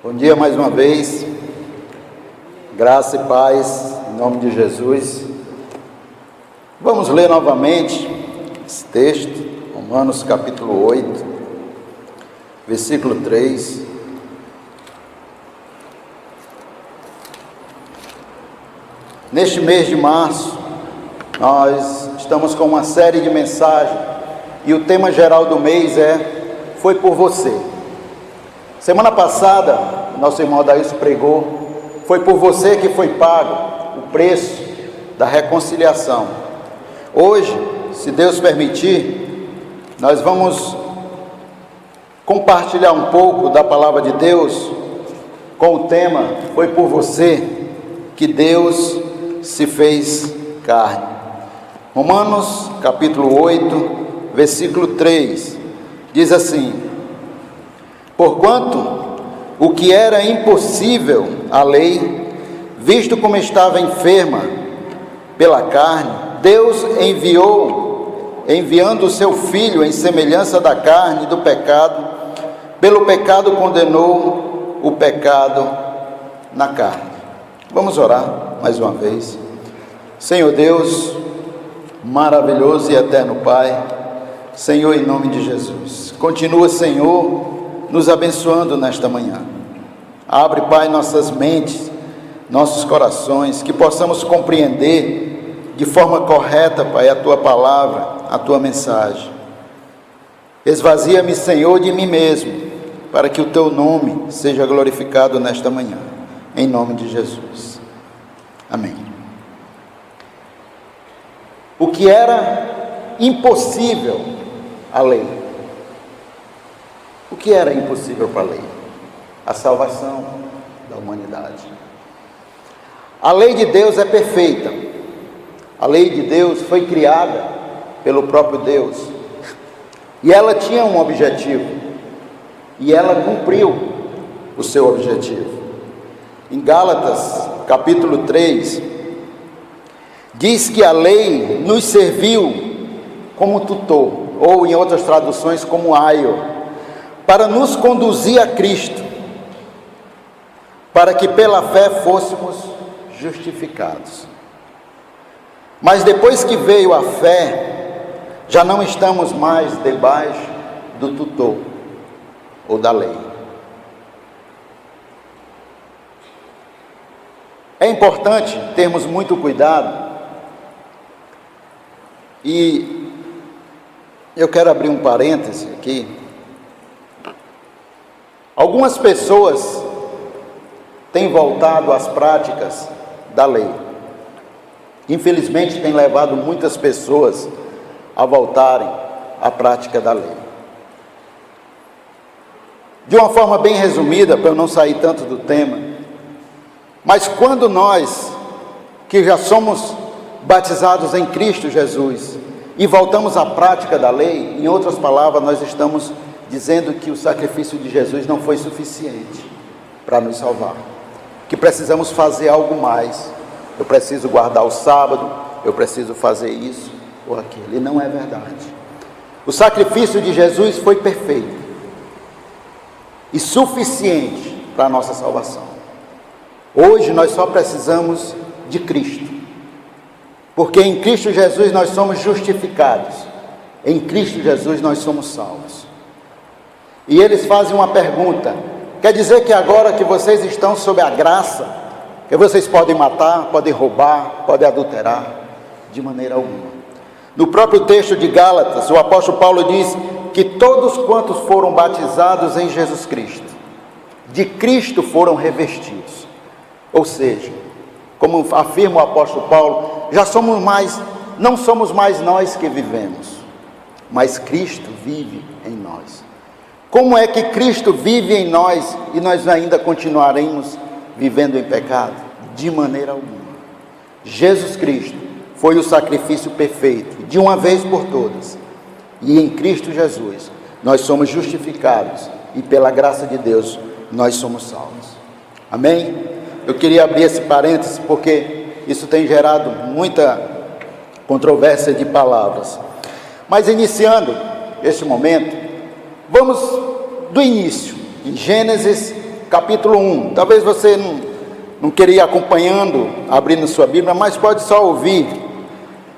Bom dia mais uma vez, graça e paz, em nome de Jesus. Vamos ler novamente esse texto, Romanos capítulo 8, versículo 3. Neste mês de março, nós estamos com uma série de mensagens e o tema geral do mês Foi por você. Semana passada, nosso irmão Adailson pregou, foi por você que foi pago o preço da reconciliação. Hoje, se Deus permitir, nós vamos compartilhar um pouco da palavra de Deus com o tema Foi por você que Deus se fez carne. Romanos capítulo 8, versículo 3, diz assim: porquanto o que era impossível à lei, visto como estava enferma pela carne, Deus enviando o seu Filho em semelhança da carne do pecado, pelo pecado condenou o pecado na carne. Vamos orar mais uma vez. Senhor Deus, maravilhoso e eterno Pai, Senhor, em nome de Jesus, continua, Senhor, nos abençoando nesta manhã. Abre, Pai, nossas mentes, nossos corações, que possamos compreender de forma correta, Pai, a Tua palavra, a Tua mensagem. Esvazia-me, Senhor, de mim mesmo, para que o Teu nome seja glorificado nesta manhã, em nome de Jesus. Amém. O que era impossível à lei. O que era impossível para a lei? A salvação da humanidade. A lei de Deus é perfeita. A lei de Deus foi criada pelo próprio Deus. E ela tinha um objetivo. E ela cumpriu o seu objetivo. Em Gálatas, capítulo 3, diz que a lei nos serviu como tutor, ou em outras traduções, como aio, para nos conduzir a Cristo, para que pela fé fôssemos justificados. Mas depois que veio a fé, já não estamos mais debaixo do tutor ou da lei. É importante termos muito cuidado, e eu quero abrir um parêntese aqui. Algumas pessoas têm voltado às práticas da lei. Infelizmente, tem levado muitas pessoas a voltarem à prática da lei. De uma forma bem resumida, para eu não sair tanto do tema, mas quando nós, que já somos batizados em Cristo Jesus, e voltamos à prática da lei, em outras palavras, nós estamos dizendo que o sacrifício de Jesus não foi suficiente para nos salvar, que precisamos fazer algo mais. Eu preciso guardar o sábado, eu preciso fazer isso ou aquilo, e não é verdade. O sacrifício de Jesus foi perfeito e suficiente para a nossa salvação. Hoje nós só precisamos de Cristo, porque em Cristo Jesus nós somos justificados, em Cristo Jesus nós somos salvos. E eles fazem uma pergunta: quer dizer que agora que vocês estão sob a graça, que vocês podem matar, podem roubar, podem adulterar? De maneira alguma. No próprio texto de Gálatas, o apóstolo Paulo diz que todos quantos foram batizados em Jesus Cristo, de Cristo foram revestidos. Ou seja, como afirma o apóstolo Paulo, não somos mais nós que vivemos, mas Cristo vive em nós. Como é que Cristo vive em nós e nós ainda continuaremos vivendo em pecado? De maneira alguma. Jesus Cristo foi o sacrifício perfeito, de uma vez por todas. E em Cristo Jesus, nós somos justificados e pela graça de Deus, nós somos salvos. Amém? Eu queria abrir esse parênteses porque isso tem gerado muita controvérsia de palavras. Mas iniciando este momento, vamos do início, em Gênesis capítulo 1. Talvez você não queria ir acompanhando, abrindo sua Bíblia, mas pode só ouvir.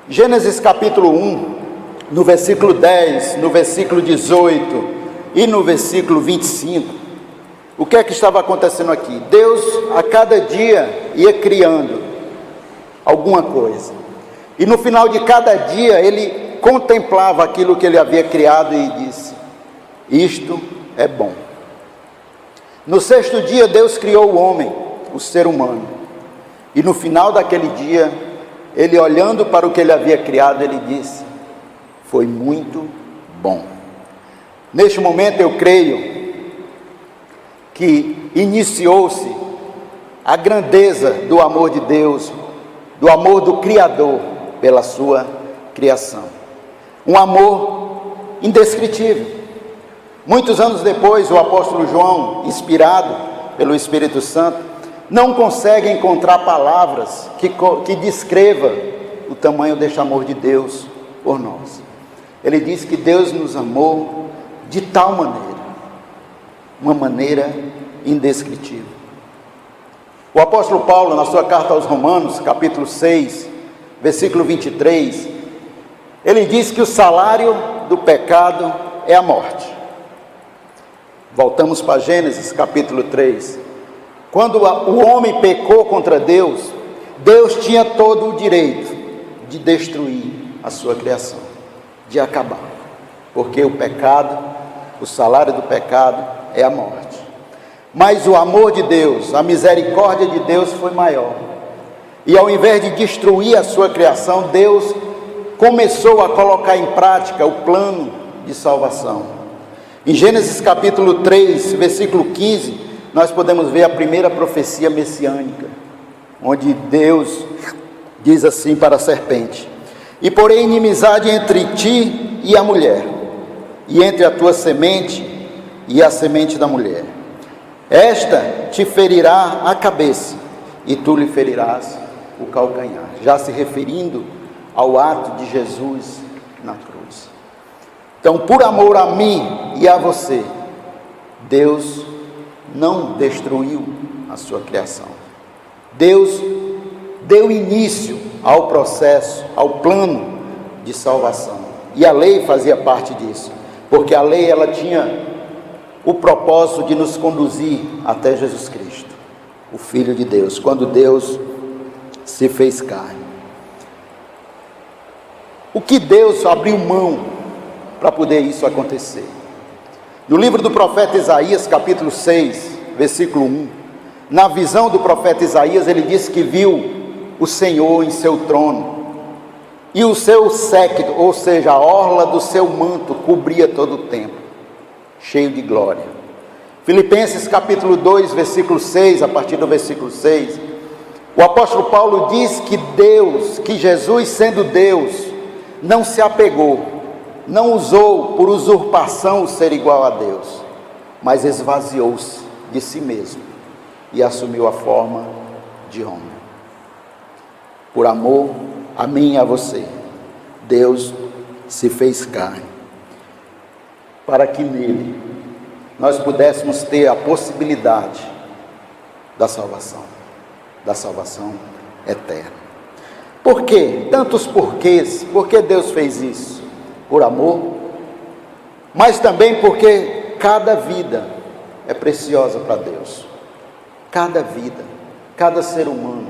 Gênesis capítulo 1, no versículo 10, no versículo 18 e no versículo 25. O que é que estava acontecendo aqui? Deus a cada dia ia criando alguma coisa. E no final de cada dia ele contemplava aquilo que ele havia criado e disse: isto é bom. No sexto dia Deus criou o homem, o ser humano. E no final daquele dia, ele olhando para o que ele havia criado, ele disse: foi muito bom. Neste momento eu creio que iniciou-se a grandeza do amor de Deus, do amor do Criador pela sua criação. Um amor indescritível. Muitos anos depois, o apóstolo João, inspirado pelo Espírito Santo, não consegue encontrar palavras que descreva o tamanho deste amor de Deus por nós. Ele diz que Deus nos amou de tal maneira, uma maneira indescritível. O apóstolo Paulo, na sua carta aos Romanos, capítulo 6, versículo 23, ele diz que o salário do pecado é a morte. Voltamos para Gênesis capítulo 3. Quando o homem pecou contra Deus, Deus tinha todo o direito de destruir a sua criação, de acabar, porque o pecado, o salário do pecado é a morte. Mas o amor de Deus, a misericórdia de Deus foi maior. E ao invés de destruir a sua criação, Deus começou a colocar em prática o plano de salvação. Em Gênesis capítulo 3, versículo 15, nós podemos ver a primeira profecia messiânica, onde Deus diz assim para a serpente: e porém inimizade entre ti e a mulher, e entre a tua semente e a semente da mulher. Esta te ferirá a cabeça, e tu lhe ferirás o calcanhar. Já se referindo ao ato de Jesus na cruz. Então, por amor a mim e a você, Deus não destruiu a sua criação. Deus deu início ao processo, ao plano de salvação. E a lei fazia parte disso, porque a lei ela tinha o propósito de nos conduzir até Jesus Cristo, o Filho de Deus, quando Deus se fez carne. O que Deus abriu mão para poder isso acontecer? No livro do profeta Isaías, capítulo 6, versículo 1, na visão do profeta Isaías, ele disse que viu o Senhor em seu trono, e o seu séquito, ou seja, a orla do seu manto, cobria todo o templo, cheio de glória. Filipenses capítulo 2, versículo 6, a partir do versículo 6, o apóstolo Paulo diz que Deus, que Jesus sendo Deus, não se apegou, não usou por usurpação o ser igual a Deus, mas esvaziou-se de si mesmo e assumiu a forma de homem. Por amor a mim e a você, Deus se fez carne, para que nele nós pudéssemos ter a possibilidade da salvação eterna. Por quê? Tantos porquês. Por que Deus fez isso? Por amor, mas também porque cada vida é preciosa para Deus. Cada vida, cada ser humano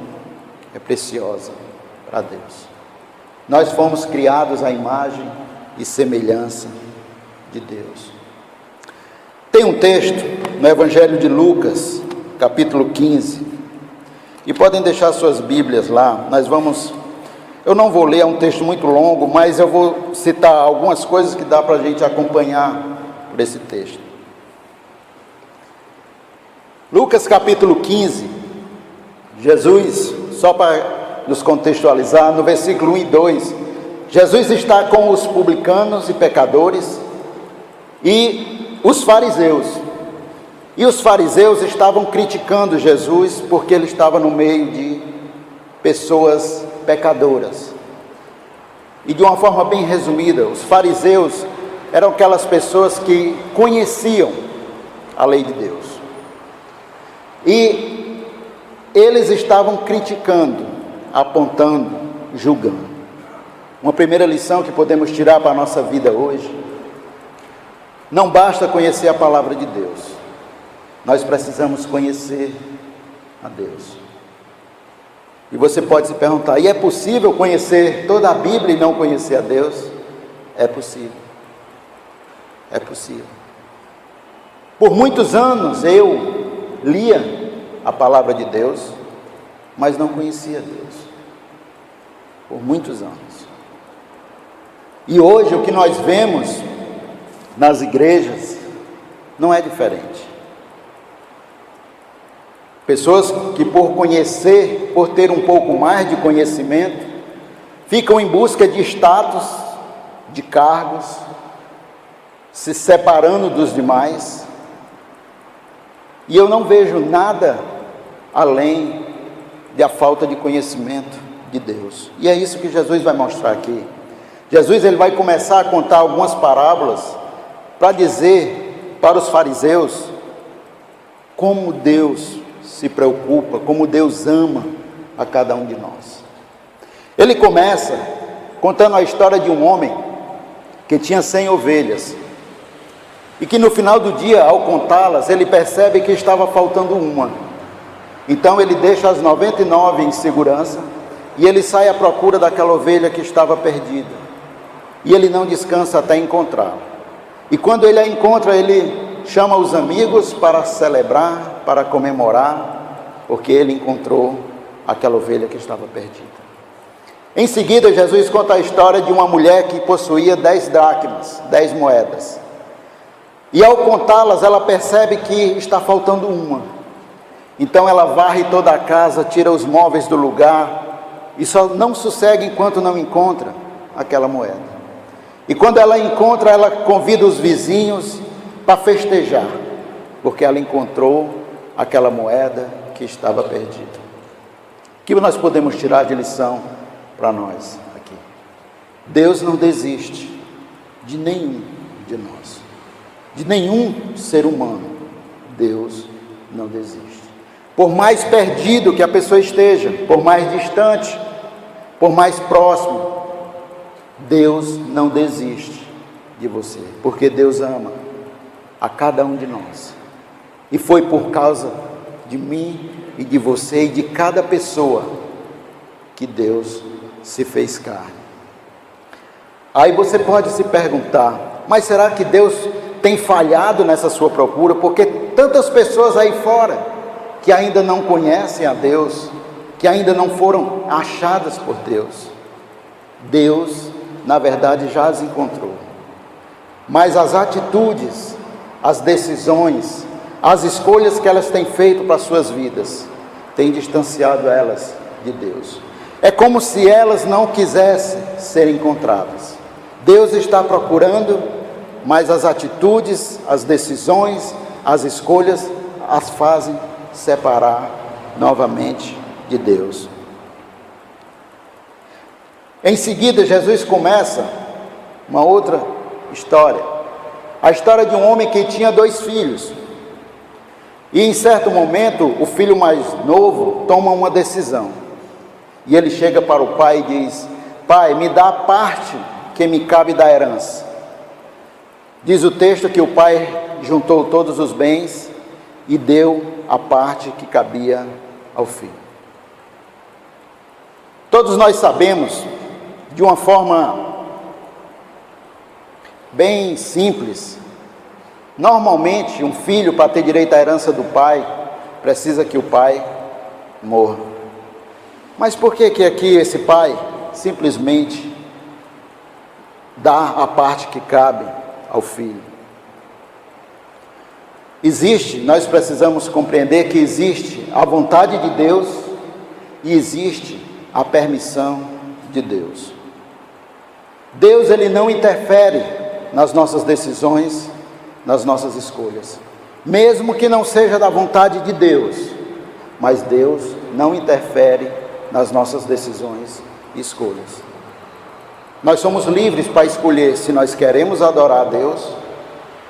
é preciosa para Deus. Nós fomos criados à imagem e semelhança de Deus. Tem um texto no Evangelho de Lucas, capítulo 15, e podem deixar suas Bíblias lá. Eu não vou ler, é um texto muito longo, mas eu vou citar algumas coisas que dá para a gente acompanhar por esse texto. Lucas capítulo 15, Jesus, só para nos contextualizar, no versículo 1 e 2, Jesus está com os publicanos e pecadores e os fariseus. E os fariseus estavam criticando Jesus porque ele estava no meio de pessoas pecadoras. E de uma forma bem resumida, os fariseus eram aquelas pessoas que conheciam a lei de Deus. E eles estavam criticando, apontando, julgando. Uma primeira lição que podemos tirar para a nossa vida hoje: não basta conhecer a palavra de Deus, nós precisamos conhecer a Deus. E você pode se perguntar: e é possível conhecer toda a Bíblia e não conhecer a Deus? É possível. É possível. Por muitos anos eu lia a palavra de Deus, mas não conhecia Deus. Por muitos anos. E hoje o que nós vemos nas igrejas não é diferente. Pessoas que por conhecer, por ter um pouco mais de conhecimento, ficam em busca de status, de cargos, se separando dos demais. E eu não vejo nada além da falta de conhecimento de Deus. E é isso que Jesus vai mostrar aqui. Jesus ele vai começar a contar algumas parábolas para dizer para os fariseus como Deus se preocupa, como Deus ama a cada um de nós. Ele começa contando a história de um homem que tinha 100 ovelhas e que no final do dia, ao contá-las, ele percebe que estava faltando uma. Então ele deixa as 99 em segurança e ele sai à procura daquela ovelha que estava perdida. E ele não descansa até encontrá-la. E quando ele a encontra, ele chama os amigos para celebrar, para comemorar, porque ele encontrou aquela ovelha que estava perdida. Em seguida, Jesus conta a história de uma mulher que possuía 10 dracmas, 10 moedas. E ao contá-las, ela percebe que está faltando uma. Então ela varre toda a casa, tira os móveis do lugar, e só não sossegue enquanto não encontra aquela moeda. E quando ela encontra, ela convida os vizinhos para festejar, porque ela encontrou aquela moeda que estava perdida. O que nós podemos tirar de lição para nós aqui? Deus não desiste de nenhum de nós, de nenhum ser humano. Deus não desiste. Por mais perdido que a pessoa esteja, por mais distante, por mais próximo, Deus não desiste de você, porque Deus ama a cada um de nós. E foi por causa de mim e de você e de cada pessoa que Deus se fez carne. Aí você pode se perguntar: mas será que Deus tem falhado nessa sua procura? Porque tantas pessoas aí fora que ainda não conhecem a Deus, que ainda não foram achadas por Deus. Deus, na verdade, já as encontrou. Mas as atitudes, as decisões, as escolhas que elas têm feito para as suas vidas, têm distanciado elas de Deus. É como se elas não quisessem ser encontradas. Deus está procurando, mas as atitudes, as decisões, as escolhas as fazem separar novamente de Deus. Em seguida, Jesus começa uma outra história. A história de um homem que tinha 2 filhos. E em certo momento, o filho mais novo toma uma decisão. E ele chega para o pai e diz: pai, me dá a parte que me cabe da herança. Diz o texto que o pai juntou todos os bens e deu a parte que cabia ao filho. Todos nós sabemos, de uma forma bem simples, normalmente um filho, para ter direito à herança do pai, precisa que o pai morra. Mas por que aqui esse pai simplesmente dá a parte que cabe ao filho? Nós precisamos compreender que existe a vontade de Deus e existe a permissão de Deus. Deus, ele não interfere nas nossas decisões, nas nossas escolhas, mesmo que não seja da vontade de Deus, mas Deus não interfere nas nossas decisões e escolhas. Nós somos livres para escolher se nós queremos adorar a Deus,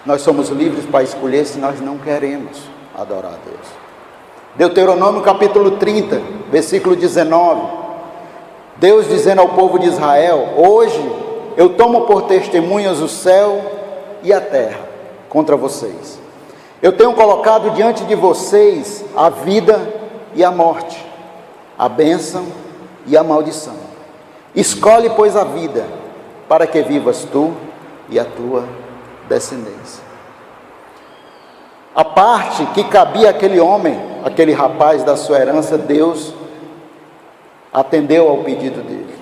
nós somos livres para escolher se nós não queremos adorar a Deus. Deuteronômio capítulo 30, versículo 19. Deus dizendo ao povo de Israel: hoje eu tomo por testemunhas o céu e a terra contra vocês. Eu tenho colocado diante de vocês a vida e a morte, a bênção e a maldição. Escolhe, pois, a vida, para que vivas tu e a tua descendência. A parte que cabia àquele homem, aquele rapaz da sua herança, Deus atendeu ao pedido dele,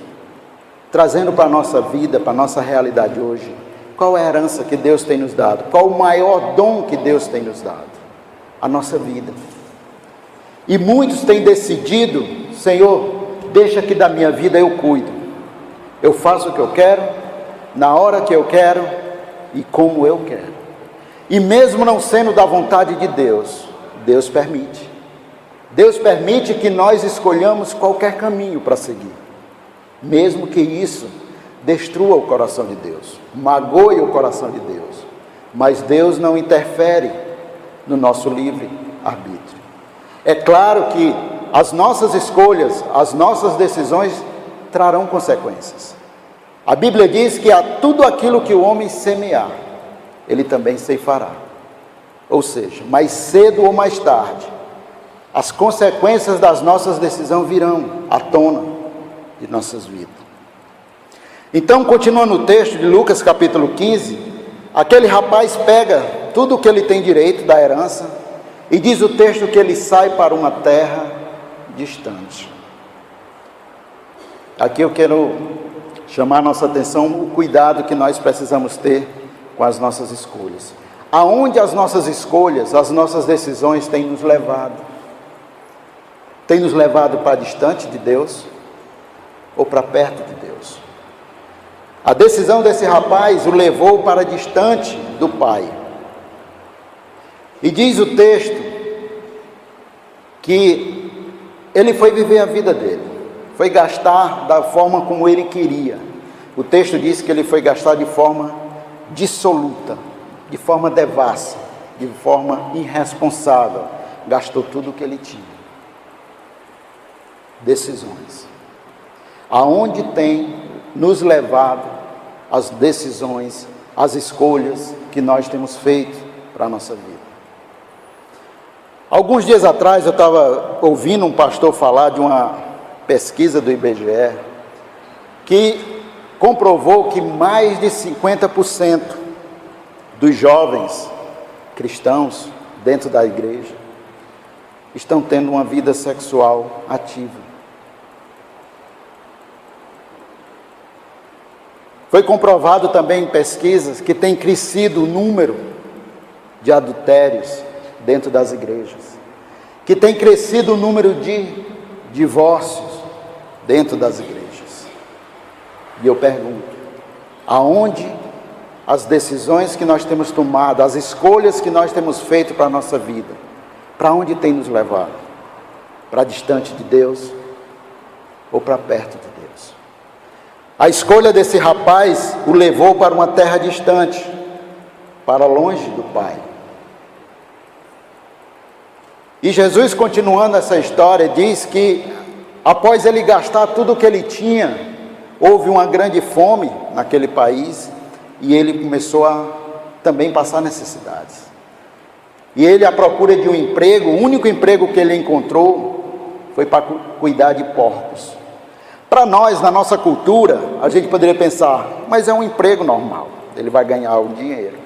trazendo para a nossa vida, para a nossa realidade hoje, qual é a herança que Deus tem nos dado? Qual o maior dom que Deus tem nos dado? A nossa vida. E muitos têm decidido: Senhor, deixa que da minha vida eu cuido, eu faço o que eu quero, na hora que eu quero e como eu quero. E mesmo não sendo da vontade de Deus, Deus permite. Deus permite que nós escolhamos qualquer caminho para seguir, mesmo que isso destrua o coração de Deus, magoe o coração de Deus. Mas Deus não interfere no nosso livre arbítrio. É claro que as nossas escolhas, as nossas decisões trarão consequências. A Bíblia diz que a tudo aquilo que o homem semear, ele também ceifará. Ou seja, mais cedo ou mais tarde, as consequências das nossas decisões virão à tona de nossas vidas. Então, continuando o texto de Lucas capítulo 15, aquele rapaz pega tudo o que ele tem direito da herança, e diz o texto que ele sai para uma terra distante. Aqui eu quero chamar a nossa atenção o cuidado que nós precisamos ter com as nossas escolhas. Aonde as nossas escolhas, as nossas decisões têm nos levado? Tem nos levado para distante de Deus ou para perto de Deus? A decisão desse rapaz o levou para distante do pai. E diz o texto que ele foi viver a vida dele, foi gastar da forma como ele queria. O texto diz que ele foi gastar de forma dissoluta, de forma devassa, de forma irresponsável. Gastou tudo o que ele tinha. Decisões. Aonde tem nos levado as decisões, as escolhas que nós temos feito para a nossa vida? Alguns dias atrás eu estava ouvindo um pastor falar de uma pesquisa do IBGE que comprovou que mais de 50% dos jovens cristãos dentro da igreja estão tendo uma vida sexual ativa. Foi comprovado também em pesquisas que tem crescido o número de adultérios dentro das igrejas, que tem crescido o número de divórcios dentro das igrejas. E eu pergunto, aonde as decisões que nós temos tomado, as escolhas que nós temos feito para a nossa vida, para onde tem nos levado? Para distante de Deus ou para perto de Deus? A escolha desse rapaz o levou para uma terra distante, para longe do Pai. E Jesus, continuando essa história, diz que após ele gastar tudo o que ele tinha, houve uma grande fome naquele país e ele começou a também passar necessidades. E ele, à procura de um emprego, o único emprego que ele encontrou foi para cuidar de porcos. Para nós, na nossa cultura, a gente poderia pensar, mas é um emprego normal, ele vai ganhar o dinheiro.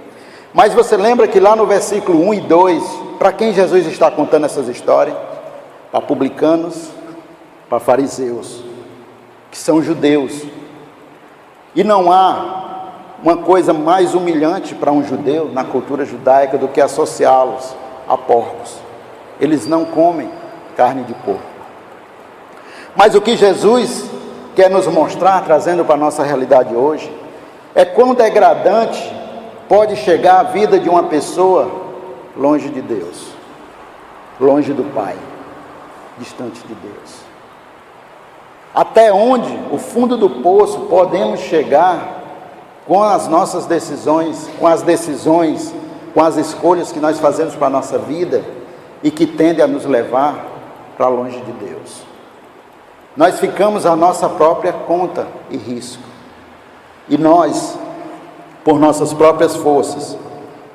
Mas você lembra que lá no versículo 1 e 2, para quem Jesus está contando essas histórias? Para publicanos, para fariseus, que são judeus. E não há uma coisa mais humilhante para um judeu, na cultura judaica, do que associá-los a porcos. Eles não comem carne de porco. Mas o que Jesus quer nos mostrar, trazendo para a nossa realidade hoje, é quão degradante pode chegar a vida de uma pessoa longe de Deus, longe do Pai, distante de Deus. Até onde, o fundo do poço, podemos chegar com as nossas decisões, com as escolhas que nós fazemos para a nossa vida, e que tende a nos levar para longe de Deus. Nós ficamos à nossa própria conta e risco. E nós, por nossas próprias forças,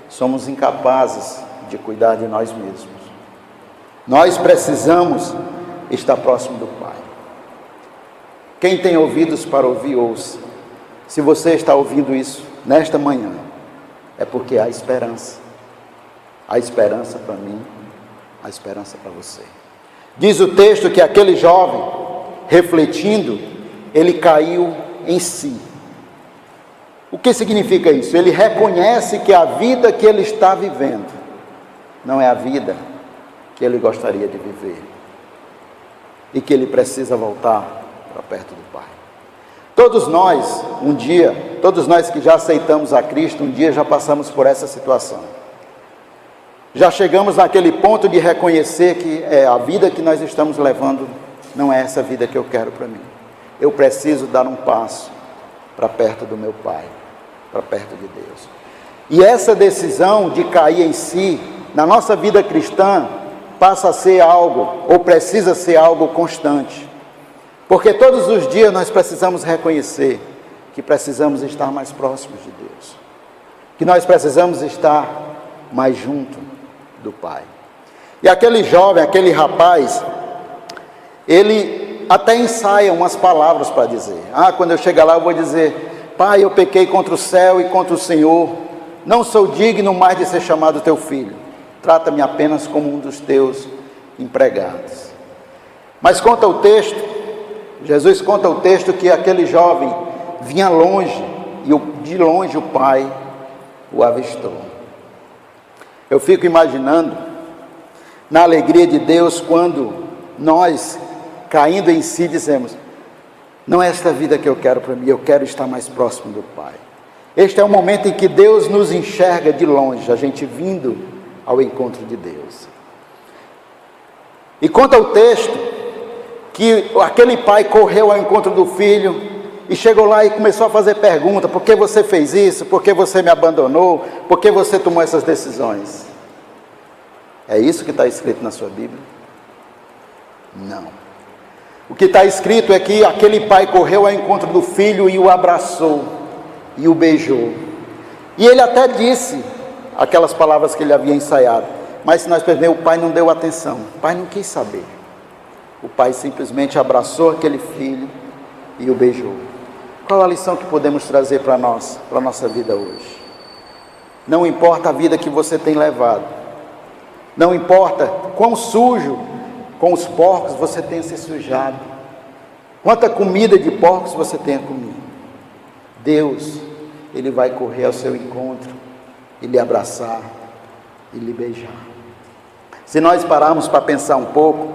somos incapazes de cuidar de nós mesmos. Nós precisamos estar próximo do Pai. Quem tem ouvidos para ouvir, ouça. Se você está ouvindo isso nesta manhã, é porque há esperança. Há esperança para mim, há esperança para você. Diz o texto que aquele jovem, refletindo, ele caiu em si. O que significa isso? Ele reconhece que a vida que ele está vivendo não é a vida que ele gostaria de viver e que ele precisa voltar para perto do Pai. Todos nós, um dia, todos nós que já aceitamos a Cristo, um dia já passamos por essa situação. Já chegamos naquele ponto de reconhecer que a vida que nós estamos levando não é essa vida que eu quero para mim. Eu preciso dar um passo para perto do meu Pai, para perto de Deus. E essa decisão de cair em si, na nossa vida cristã, passa a ser algo, ou precisa ser algo constante. Porque todos os dias nós precisamos reconhecer que precisamos estar mais próximos de Deus. Que nós precisamos estar mais junto do Pai. E aquele jovem, aquele rapaz, ele até ensaia umas palavras para dizer. Quando eu chegar lá eu vou dizer: Pai, eu pequei contra o céu e contra o Senhor, não sou digno mais de ser chamado teu filho, trata-me apenas como um dos teus empregados. Mas conta o texto, Jesus conta o texto que aquele jovem vinha longe, e de longe o pai o avistou. Eu fico imaginando, na alegria de Deus, quando nós, caindo em si, dizemos: não é esta vida que eu quero para mim, eu quero estar mais próximo do Pai. Este é o momento em que Deus nos enxerga de longe, a gente vindo ao encontro de Deus. E conta o texto que aquele pai correu ao encontro do filho e chegou lá e começou a fazer pergunta: por que você fez isso? Por que você me abandonou? Por que você tomou essas decisões? É isso que está escrito na sua Bíblia? Não. O que está escrito é que aquele pai correu ao encontro do filho e o abraçou e o beijou. E ele até disse aquelas palavras que ele havia ensaiado, mas se nós percebemos, o pai não deu atenção, o pai não quis saber. O pai simplesmente abraçou aquele filho e o beijou. Qual a lição que podemos trazer para nós, para a nossa vida hoje? Não importa a vida que você tem levado, não importa quão sujo com os porcos você tenha se sujado, quanta comida de porcos você tenha comido, Deus, Ele vai correr ao seu encontro e lhe abraçar e lhe beijar. Se nós pararmos para pensar um pouco,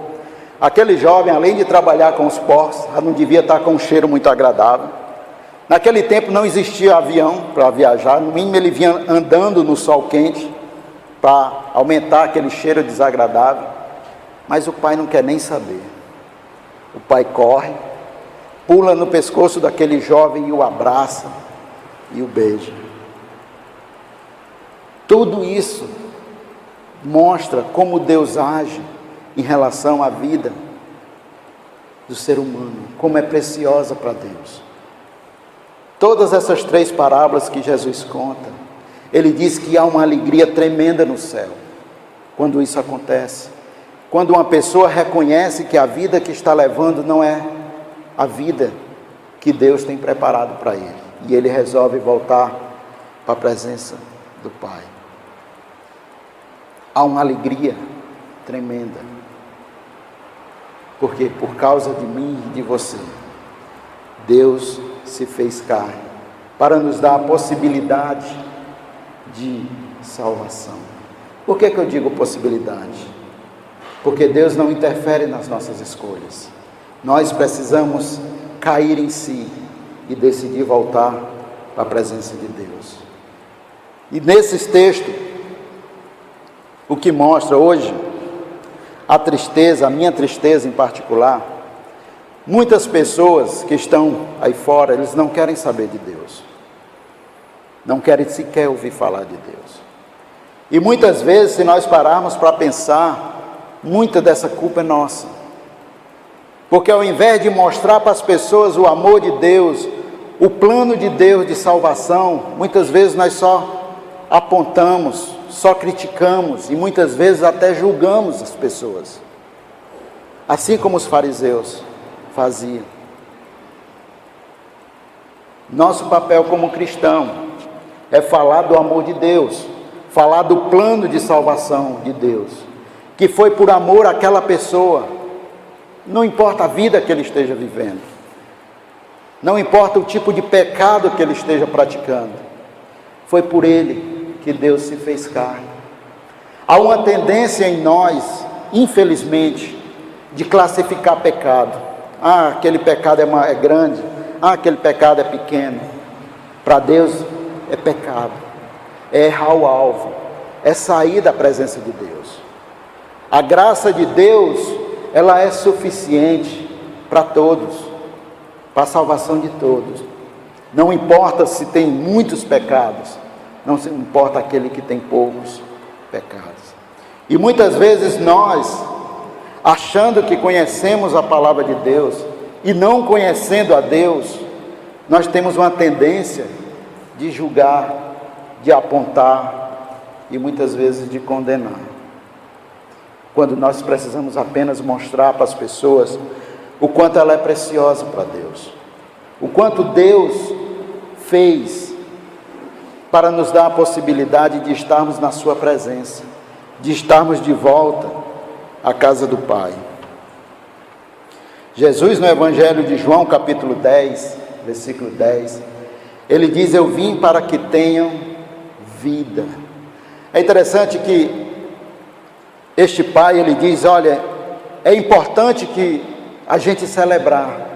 aquele jovem, além de trabalhar com os porcos, não devia estar com um cheiro muito agradável. Naquele tempo não existia avião para viajar, no mínimo ele vinha andando no sol quente para aumentar aquele cheiro desagradável. Mas o pai não quer nem saber. O pai corre, pula no pescoço daquele jovem e o abraça e o beija. Tudo isso mostra como Deus age em relação à vida do ser humano, como é preciosa para Deus. Todas essas três parábolas que Jesus conta, ele diz que há uma alegria tremenda no céu quando isso acontece. Quando uma pessoa reconhece que a vida que está levando não é a vida que Deus tem preparado para ele, e ele resolve voltar para a presença do Pai. Há uma alegria tremenda, porque por causa de mim e de você, Deus se fez carne para nos dar a possibilidade de salvação. Por que eu digo possibilidade? Porque Deus não interfere nas nossas escolhas. Nós precisamos cair em si e decidir voltar para a presença de Deus. E nesses textos, o que mostra hoje a tristeza, a minha tristeza em particular, muitas pessoas que estão aí fora, eles não querem saber de Deus, não querem sequer ouvir falar de Deus. E muitas vezes, se nós pararmos para pensar, muita dessa culpa é nossa. Porque ao invés de mostrar para as pessoas o amor de Deus, o plano de Deus de salvação, muitas vezes nós só apontamos, só criticamos e muitas vezes até julgamos as pessoas. Assim como os fariseus faziam. Nosso papel como cristão é falar do amor de Deus, falar do plano de salvação de Deus, que foi por amor àquela pessoa, não importa a vida que ele esteja vivendo, não importa o tipo de pecado que ele esteja praticando, foi por ele que Deus se fez carne. Há uma tendência em nós, infelizmente, de classificar pecado. Aquele pecado é grande, aquele pecado é pequeno. Para Deus é pecado, é errar o alvo, é sair da presença de Deus. A graça de Deus, ela é suficiente para todos, para a salvação de todos. Não importa se tem muitos pecados, não importa aquele que tem poucos pecados. E muitas vezes nós, achando que conhecemos a palavra de Deus e não conhecendo a Deus, nós temos uma tendência de julgar, de apontar e muitas vezes de condenar. Quando nós precisamos apenas mostrar para as pessoas o quanto ela é preciosa para Deus, o quanto Deus fez para nos dar a possibilidade de estarmos na sua presença, de estarmos de volta à casa do Pai. Jesus, no Evangelho de João, capítulo 10, versículo 10, ele diz: eu vim para que tenham vida. É interessante que este pai, ele diz: olha, é importante que a gente celebrar,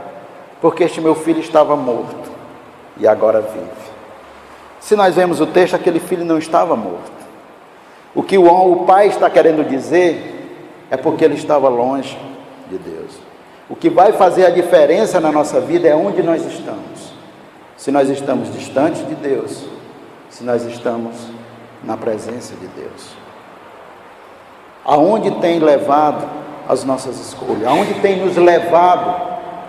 porque este meu filho estava morto e agora vive. Se nós vemos o texto, aquele filho não estava morto. O que o pai está querendo dizer é porque ele estava longe de Deus. O que vai fazer a diferença na nossa vida é onde nós estamos. Se nós estamos distantes de Deus, se nós estamos na presença de Deus. Aonde tem levado as nossas escolhas? Aonde tem nos levado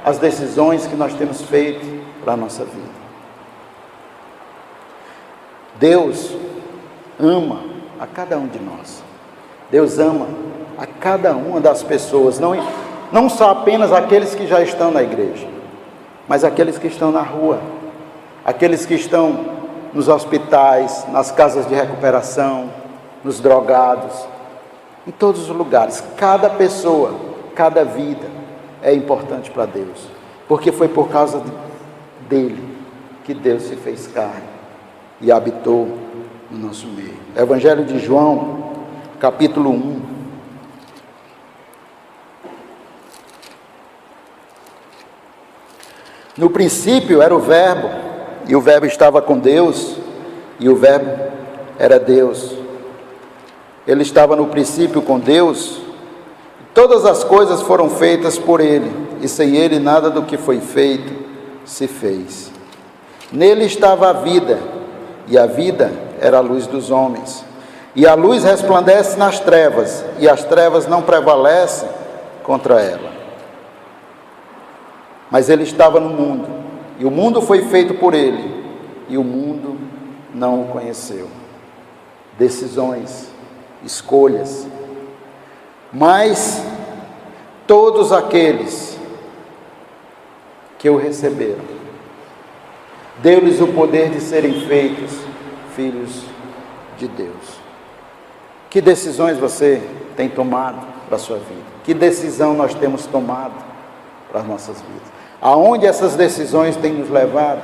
as decisões que nós temos feito para a nossa vida? Deus ama a cada um de nós. Deus ama a cada uma das pessoas, não só apenas aqueles que já estão na igreja, mas aqueles que estão na rua, aqueles que estão nos hospitais, nas casas de recuperação, nos drogados, em todos os lugares. Cada pessoa, cada vida é importante para Deus, porque foi por causa dele que Deus se fez carne e habitou no nosso meio. Evangelho de João, capítulo 1. No princípio era o Verbo, e o Verbo estava com Deus, e o Verbo era Deus. Ele estava no princípio com Deus. Todas as coisas foram feitas por ele, e sem ele nada do que foi feito se fez. Nele estava a vida, e a vida era a luz dos homens. E a luz resplandece nas trevas, e as trevas não prevalecem contra ela. Mas ele estava no mundo, e o mundo foi feito por ele, e o mundo não o conheceu. Decisões, escolhas. Mas todos aqueles que o receberam, deu-lhes o poder de serem feitos filhos de Deus. Que decisões você tem tomado para a sua vida? Que decisão nós temos tomado para as nossas vidas? Aonde essas decisões têm nos levado?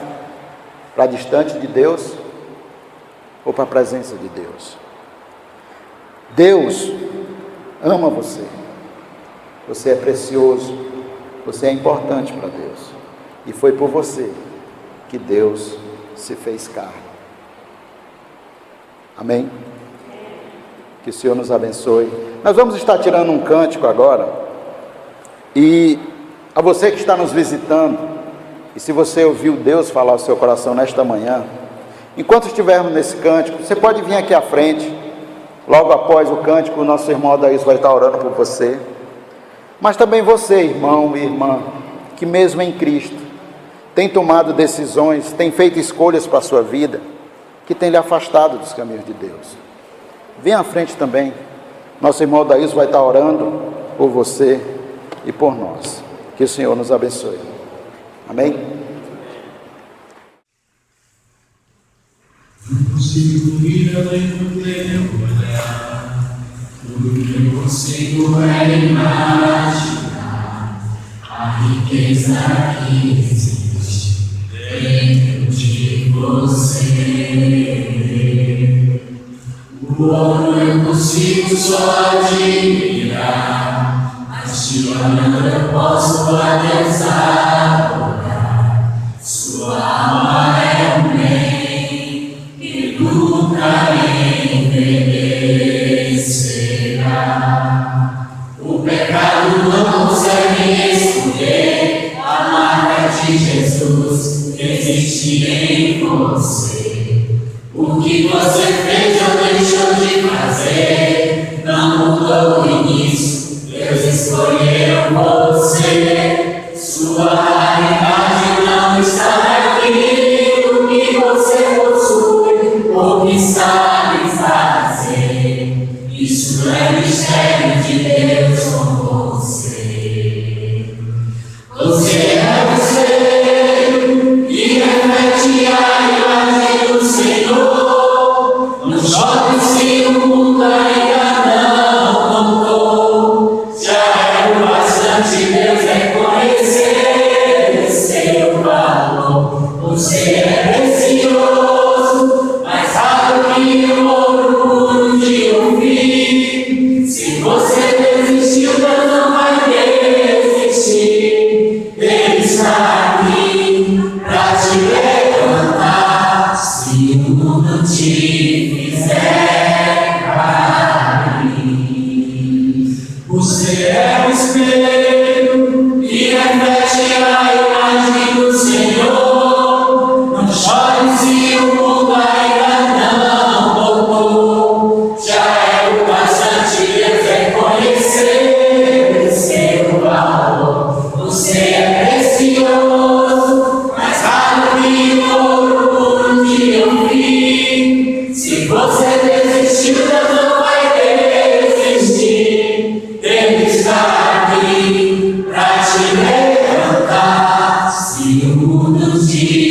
Para distante de Deus ou para a presença de Deus? Deus ama você. Você é precioso. Você é importante para Deus. E foi por você que Deus se fez carne. Amém? Que o Senhor nos abençoe. Nós vamos estar tirando um cântico agora. E a você que está nos visitando, e se você ouviu Deus falar ao seu coração nesta manhã, enquanto estivermos nesse cântico, você pode vir aqui à frente, Logo após o cântico, o nosso irmão Adailson vai estar orando por você. Mas também você, irmão e irmã, que mesmo em Cristo, tem tomado decisões, tem feito escolhas para a sua vida, que tem lhe afastado dos caminhos de Deus. Venha à frente também. Nosso irmão Adailson vai estar orando por você e por nós. Que o Senhor nos abençoe. Amém? Não consigo ir além do teu olhar, tudo eu consigo é imaginar a riqueza que existe dentro de você. O ouro eu consigo só admirar, mas te olhando eu posso a Deus adorar. Sua alma é um bem que nunca envelhecerá. O pecado não consegue esconder a marca de Jesus que existe em você. O que você fez ou deixou de fazer não mudou o início. Deus escolheu você. Sua realidade não está naquilo que você possui ou que sabe fazer. Isso é mistério de Deus com você. Você é o espelho que reflete a imagem do Senhor. Não chore se o mundo ainda não contou. Já é o bastante Deus reconhecer o seu valor. Você é precioso, mais raro que o ouro puro de ouvir. Se você desistiu, Deus não vai desistir. Ele está aqui pra te levantar. Se o mundo te fizer cair, você é o espelho que reflete a imagem do Senhor. Não chore se o mundo ainda não voltou. Já é o bastante Deus reconhecer o seu valor. Você é precioso, mais raro que o ouro puro de ouvir. Se você desistiu, Deus não vai desistir. Ele está aqui pra te levantar. Se o mundo te